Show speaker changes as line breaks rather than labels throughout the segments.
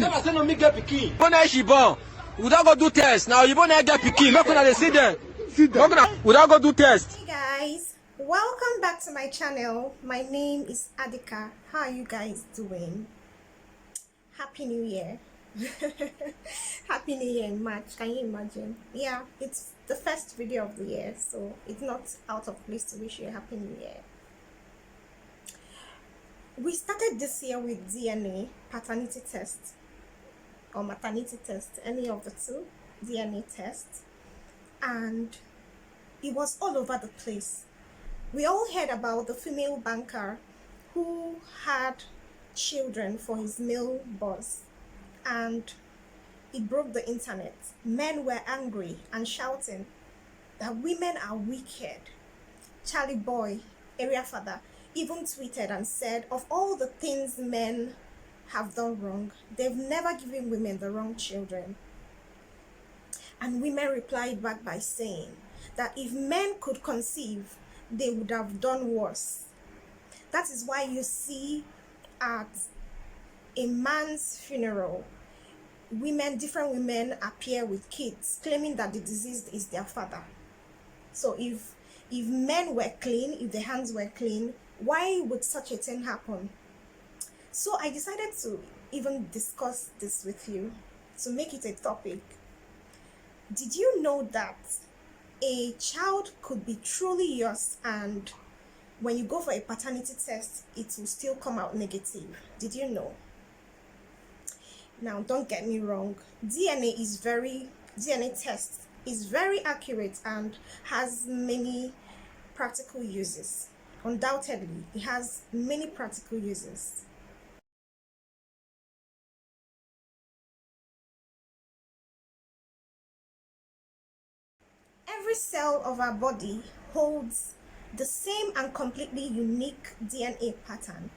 pikin. Say no me get pikin. When she born, we don't go do test. Now you born get pikin. Make una dey see them. We don't go do test.
Hey guys, welcome back to my channel. My name is Adika. How are you guys doing? Happy New Year. Happy New Year in March. Can you imagine? Yeah, it's the first video of the year, so it's not out of place to wish you a Happy New Year. We started this year with DNA, paternity test or maternity test, any of the two, DNA test, and it was all over the place. We all heard about the female banker who had children for his male boss, and it broke the internet. Men were angry and shouting that women are wicked. Charlie Boy, area father, even tweeted and said, of all the things men have done wrong, they've never given women the wrong children. And women replied back by saying that if men could conceive, they would have done worse. That is why you see at a man's funeral, different women appear with kids, claiming that the deceased is their father. So if men were clean, if their hands were clean, why would such a thing happen? So I decided to even discuss this with you, to make it a topic. Did you know that a child could be truly yours, and when you go for a paternity test, it will still come out negative? Did you know? Now, don't get me wrong. DNA test is very accurate and has many practical uses. Undoubtedly, it has many practical uses. Every cell of our body holds the same and completely unique DNA pattern.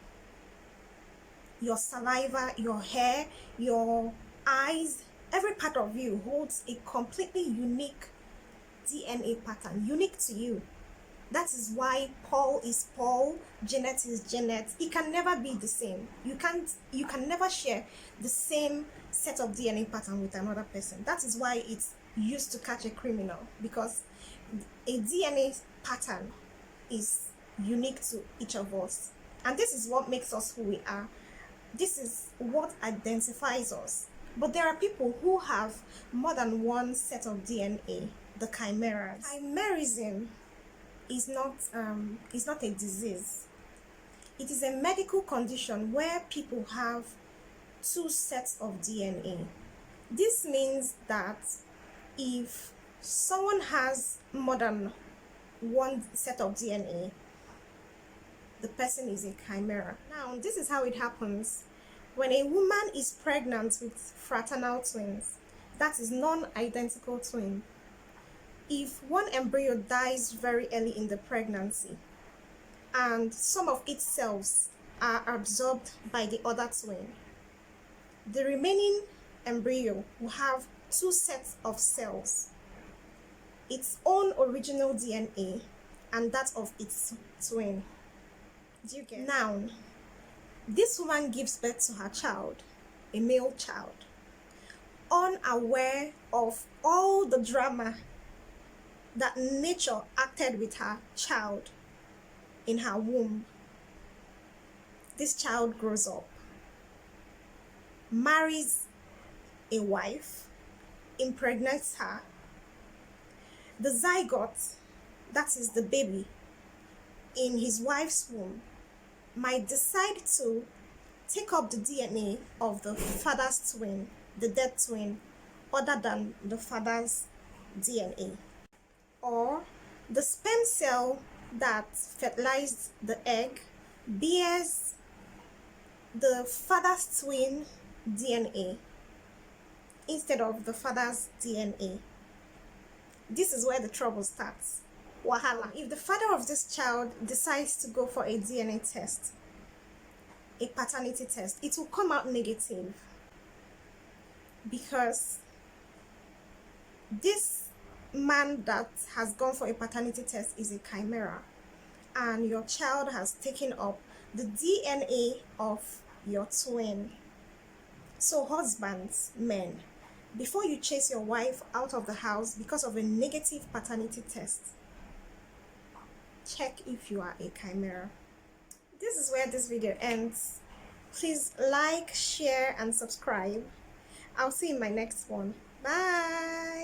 Your saliva, your hair, your eyes, every part of you holds a completely unique DNA pattern, unique to you. That is why Paul is Paul, Janet is Janet. It can never be the same. You can never share the same set of DNA pattern with another person. That is why it's used to catch a criminal, because a DNA pattern is unique to each of us, and this is what makes us who we are. This is what identifies us. But there are people who have more than one set of DNA, the chimeras. Chimerism is not a disease. It is a medical condition where people have two sets of DNA. This means that if someone has more than one set of DNA, the person is a chimera. Now, this is how it happens. When a woman is pregnant with fraternal twins, that is non-identical twin, if one embryo dies very early in the pregnancy and some of its cells are absorbed by the other twin, the remaining embryo will have two sets of cells, its own original DNA and that of its twin. Do you get? Now, this woman gives birth to her child, a male child, unaware of all the drama that nature acted with her child in her womb. This child grows up, marries a wife, impregnates her. The zygote, that is the baby in his wife's womb, might decide to take up the DNA of the father's twin, the dead twin, other than the father's DNA. Or the sperm cell that fertilized the egg bears the father's twin DNA instead of the father's DNA. This is where the trouble starts. Wahala. If the father of this child decides to go for a DNA test, a paternity test, it will come out negative, because this man that has gone for a paternity test is a chimera, and your child has taken up the DNA of your twin. So husbands, men, before you chase your wife out of the house because of a negative paternity test, check if you are a chimera. This is where this video ends. Please like, share, and subscribe. I'll see you in my next one. Bye.